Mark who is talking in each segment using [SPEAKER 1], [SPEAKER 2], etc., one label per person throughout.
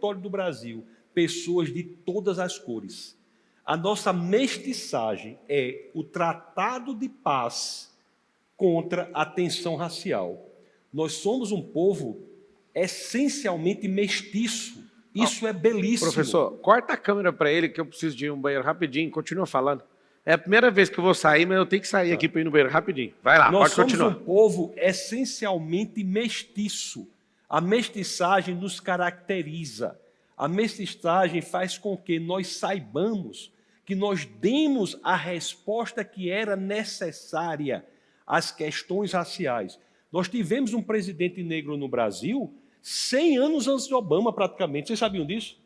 [SPEAKER 1] território do Brasil pessoas de todas as cores. A nossa mestiçagem é o tratado de paz contra a tensão racial. Nós somos um povo essencialmente mestiço. Isso é belíssimo.
[SPEAKER 2] Professor, corta a câmera para ele que eu preciso de ir um banheiro rapidinho, continua falando. É a primeira vez que eu vou sair, mas eu tenho que sair aqui para ir no banheiro rapidinho. Vai lá,
[SPEAKER 1] Nós
[SPEAKER 2] pode continuar.
[SPEAKER 1] somos um povo essencialmente mestiço. A mestiçagem nos caracteriza. A mestiçagem faz com que nós saibamos que nós demos a resposta que era necessária às questões raciais. Nós tivemos um presidente negro no Brasil 100 anos antes de Obama, praticamente. Vocês sabiam disso?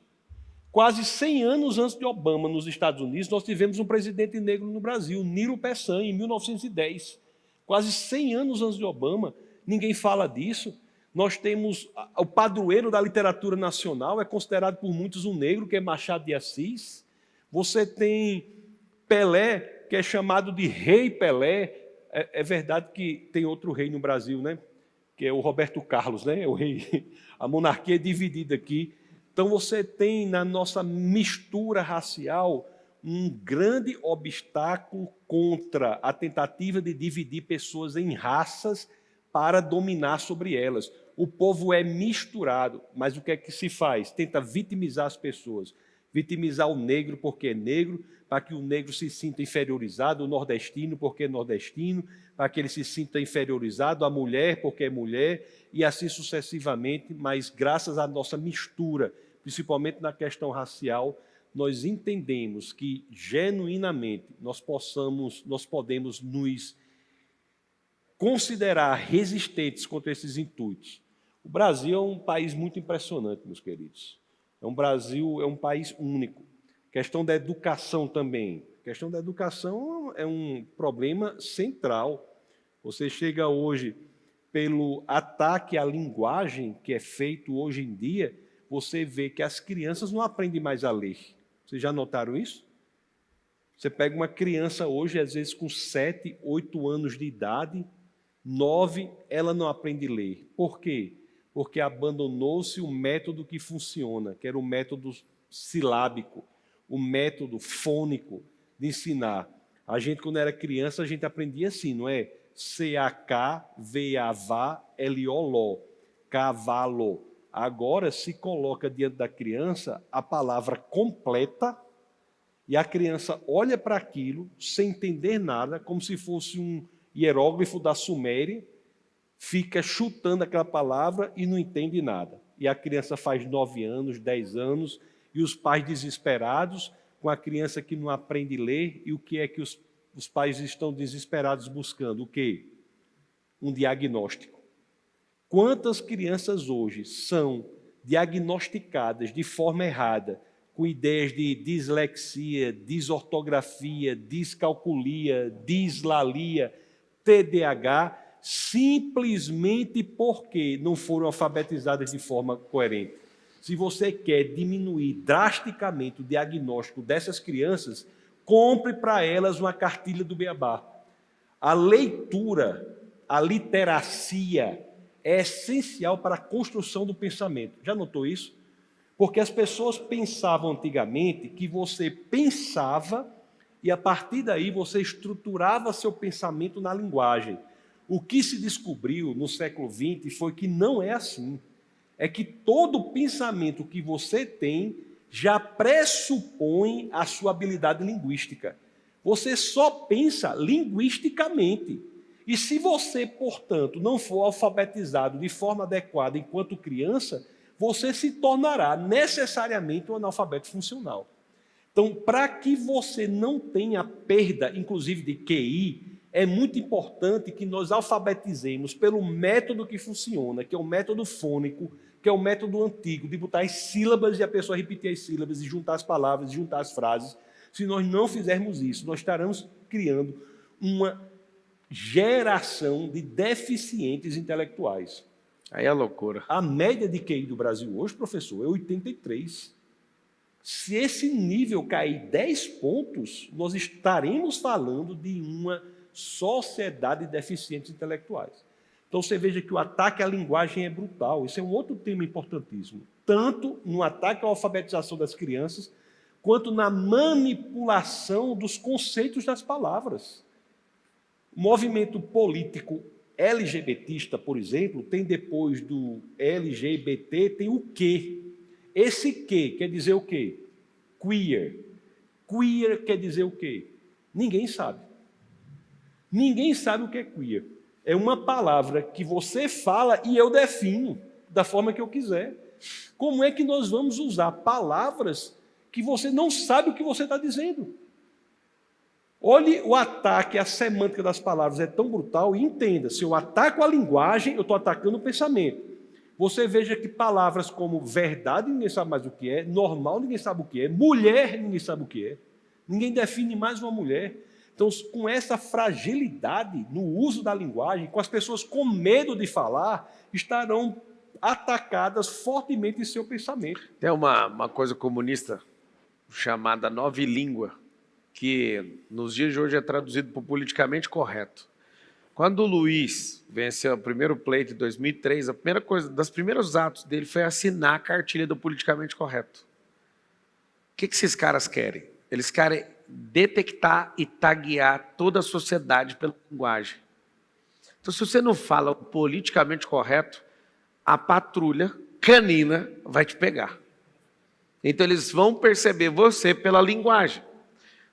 [SPEAKER 1] Quase 100 anos antes de Obama, nos Estados Unidos, nós tivemos um presidente negro no Brasil, Nilo Peçanha, em 1910. Quase 100 anos antes de Obama, ninguém fala disso. Nós temos o padroeiro da literatura nacional, é considerado por muitos um negro, que é Machado de Assis. Você tem Pelé, que é chamado de Rei Pelé. É verdade que tem outro rei no Brasil, né? Que é o Roberto Carlos, né? É o rei. A monarquia é dividida aqui. Então, você tem na nossa mistura racial um grande obstáculo contra a tentativa de dividir pessoas em raças para dominar sobre elas. O povo é misturado, mas o que é que se faz? Tenta vitimizar as pessoas. Vitimizar o negro porque é negro, para que o negro se sinta inferiorizado, o nordestino porque é nordestino, para que ele se sinta inferiorizado, a mulher porque é mulher, e assim sucessivamente, mas graças à nossa mistura, principalmente na questão racial, nós entendemos que, genuinamente, nós podemos nos considerar resistentes contra esses intuitos. O Brasil é um país muito impressionante, meus queridos. O Brasil é um país único. Questão da educação também. A questão da educação é um problema central. Você chega hoje, pelo ataque à linguagem que é feito hoje em dia, você vê que as crianças não aprendem mais a ler. Vocês já notaram isso? Você pega uma criança hoje, às vezes com 7, 8 anos de idade, 9, ela não aprende a ler. Por quê? Porque abandonou-se o método que funciona, que era o método silábico, o método fônico de ensinar. A gente, quando era criança, a gente aprendia assim, não é? C-A-K-V-A-V-A-L-O-L-O, cavalo. Agora se coloca diante da criança a palavra completa e a criança olha para aquilo sem entender nada, como se fosse um hieróglifo da Suméria, fica chutando aquela palavra e não entende nada. E a criança faz 9 anos, 10 anos, e os pais desesperados com a criança que não aprende a ler, e o que é que os pais estão desesperados buscando? O quê? Um diagnóstico. Quantas crianças hoje são diagnosticadas de forma errada, com ideias de dislexia, desortografia, descalculia, dislalia, TDAH, simplesmente porque não foram alfabetizadas de forma coerente. Se você quer diminuir drasticamente o diagnóstico dessas crianças, compre para elas uma cartilha do Beabá. A leitura, a literacia é essencial para a construção do pensamento. Já notou isso? Porque as pessoas pensavam antigamente que você pensava e, a partir daí, você estruturava seu pensamento na linguagem. O que se descobriu no século XX foi que não é assim. É que todo pensamento que você tem já pressupõe a sua habilidade linguística. Você só pensa linguisticamente. E se você, portanto, não for alfabetizado de forma adequada enquanto criança, você se tornará necessariamente um analfabeto funcional. Então, para que você não tenha perda, inclusive de QI, é muito importante que nós alfabetizemos pelo método que funciona, que é o método fônico, que é o método antigo, de botar as sílabas e a pessoa repetir as sílabas e juntar as palavras, e juntar as frases. Se nós não fizermos isso, nós estaremos criando uma geração de deficientes intelectuais.
[SPEAKER 2] Aí é loucura.
[SPEAKER 1] A média de QI do Brasil hoje, professor, é 83. Se esse nível cair 10 pontos, nós estaremos falando de uma sociedade de deficientes intelectuais. Então, você veja que o ataque à linguagem é brutal. Esse é um outro tema importantíssimo. tanto no ataque à alfabetização das crianças, quanto na manipulação dos conceitos das palavras. O movimento político LGBTista, por exemplo, tem depois do LGBT, tem o quê? Esse quê quer dizer o quê? Queer. Queer quer dizer o quê? Ninguém sabe. Ninguém sabe o que é queer. É uma palavra que você fala e eu defino da forma que eu quiser. Como é que nós vamos usar palavras que você não sabe o que você está dizendo? Olhe o ataque à semântica das palavras, é tão brutal, e entenda, se eu ataco a linguagem, eu estou atacando o pensamento. Você veja que palavras como verdade, ninguém sabe mais o que é, normal, ninguém sabe o que é, mulher, ninguém sabe o que é, ninguém define mais uma mulher. Então, com essa fragilidade no uso da linguagem, com as pessoas com medo de falar, estarão atacadas fortemente em seu pensamento.
[SPEAKER 2] Tem uma coisa comunista chamada novilíngua, que nos dias de hoje é traduzido por politicamente correto. Quando o Luiz venceu o primeiro pleito em 2003, a primeira coisa, dos primeiros atos dele foi assinar a cartilha do politicamente correto. O que esses caras querem? Eles querem detectar e taguear toda a sociedade pela linguagem. Então, se você não fala o politicamente correto, a patrulha canina vai te pegar. Então, eles vão perceber você pela linguagem.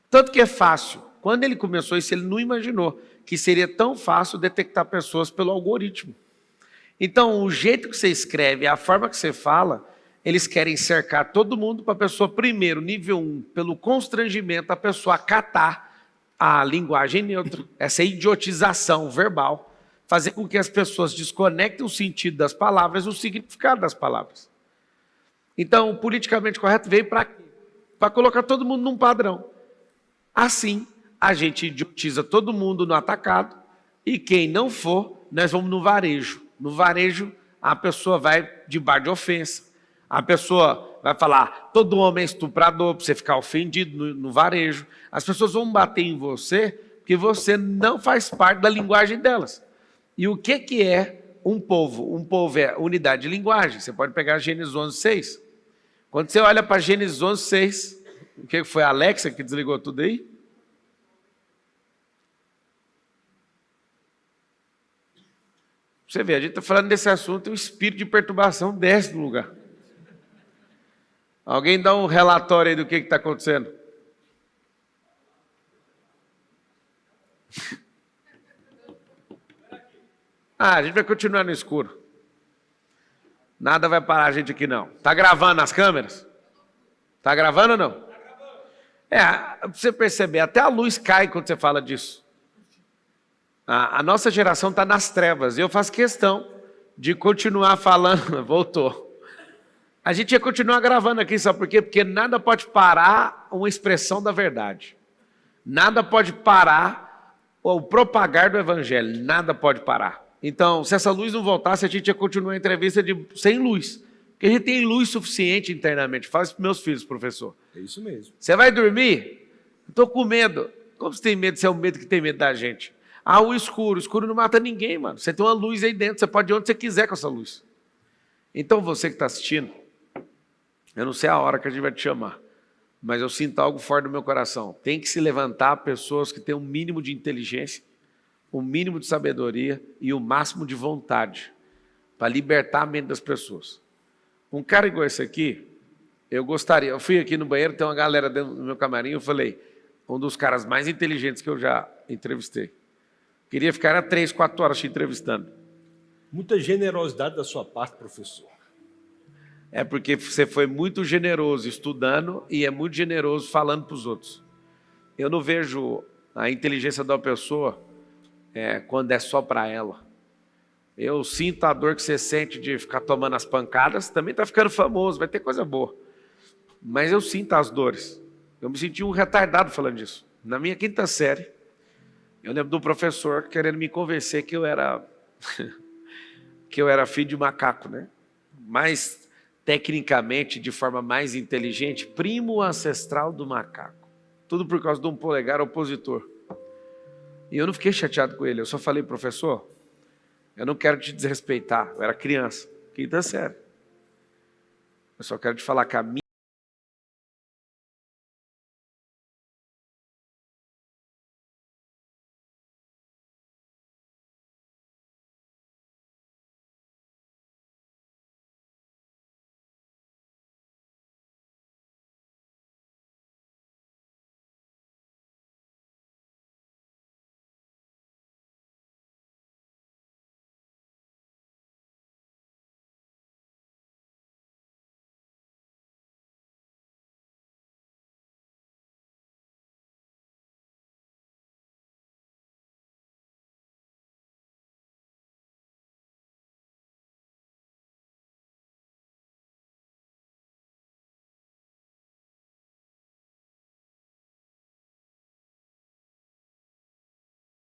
[SPEAKER 2] Tanto que é fácil. Quando ele começou isso, ele não imaginou que seria tão fácil detectar pessoas pelo algoritmo. Então, o jeito que você escreve, a forma que você fala, eles querem cercar todo mundo para a pessoa, primeiro, nível 1, pelo constrangimento, a pessoa acatar a linguagem neutra, essa idiotização verbal, fazer com que as pessoas desconectem o sentido das palavras e o significado das palavras. Então, o politicamente correto veio para quê? Para colocar todo mundo num padrão. Assim, a gente idiotiza todo mundo no atacado e quem não for, nós vamos no varejo. No varejo, a pessoa vai debaixo de ofensa. A pessoa vai falar, todo homem é estuprador, para você ficar ofendido no varejo. As pessoas vão bater em você porque você não faz parte da linguagem delas. E o que é um povo? Um povo é unidade de linguagem. Você pode pegar Gênesis 11:6. Quando você olha para Gênesis 11:6, o que foi a Alexa que desligou tudo aí? Você vê, a gente está falando desse assunto e o espírito de perturbação desce do lugar. Alguém dá um relatório aí do que está acontecendo? A gente vai continuar no escuro. Nada vai parar a gente aqui não. Está gravando as câmeras? Está gravando ou não? Pra você perceber, até a luz cai quando você fala disso. A nossa geração está nas trevas. Eu faço questão de continuar falando. Voltou. A gente ia continuar gravando aqui, sabe por quê? Porque nada pode parar uma expressão da verdade. Nada pode parar o propagar do evangelho. Nada pode parar. Então, se essa luz não voltasse, a gente ia continuar a entrevista sem luz. Porque a gente tem luz suficiente internamente. Fala isso para meus filhos, professor.
[SPEAKER 1] É isso mesmo.
[SPEAKER 2] Você vai dormir? Estou com medo. Como você tem medo? Você é o medo que tem medo da gente. O escuro não mata ninguém, mano. Você tem uma luz aí dentro, você pode ir onde você quiser com essa luz. Então, você que está assistindo, eu não sei a hora que a gente vai te chamar, mas eu sinto algo forte no meu coração. Tem que se levantar pessoas que têm um mínimo de inteligência, um mínimo de sabedoria e o máximo de vontade para libertar a mente das pessoas. Um cara igual esse aqui, eu fui aqui no banheiro, tem uma galera dentro do meu camarim, eu falei, um dos caras mais inteligentes que eu já entrevistei. Queria ficar 3, 4 horas te entrevistando.
[SPEAKER 1] Muita generosidade da sua parte, professor.
[SPEAKER 2] É porque você foi muito generoso estudando e é muito generoso falando para os outros. Eu não vejo a inteligência da pessoa quando é só para ela. Eu sinto a dor que você sente de ficar tomando as pancadas, também está ficando famoso, vai ter coisa boa. Mas eu sinto as dores. Eu me senti um retardado falando disso. Na minha 5ª série, eu lembro do professor querendo me convencer que eu era filho de macaco, né? Mas, tecnicamente, de forma mais inteligente, primo ancestral do macaco. Tudo por causa de um polegar opositor. E eu não fiquei chateado com ele, eu só falei, professor, eu não quero te desrespeitar, eu era criança, 5ª série. Eu só quero te falar que a minha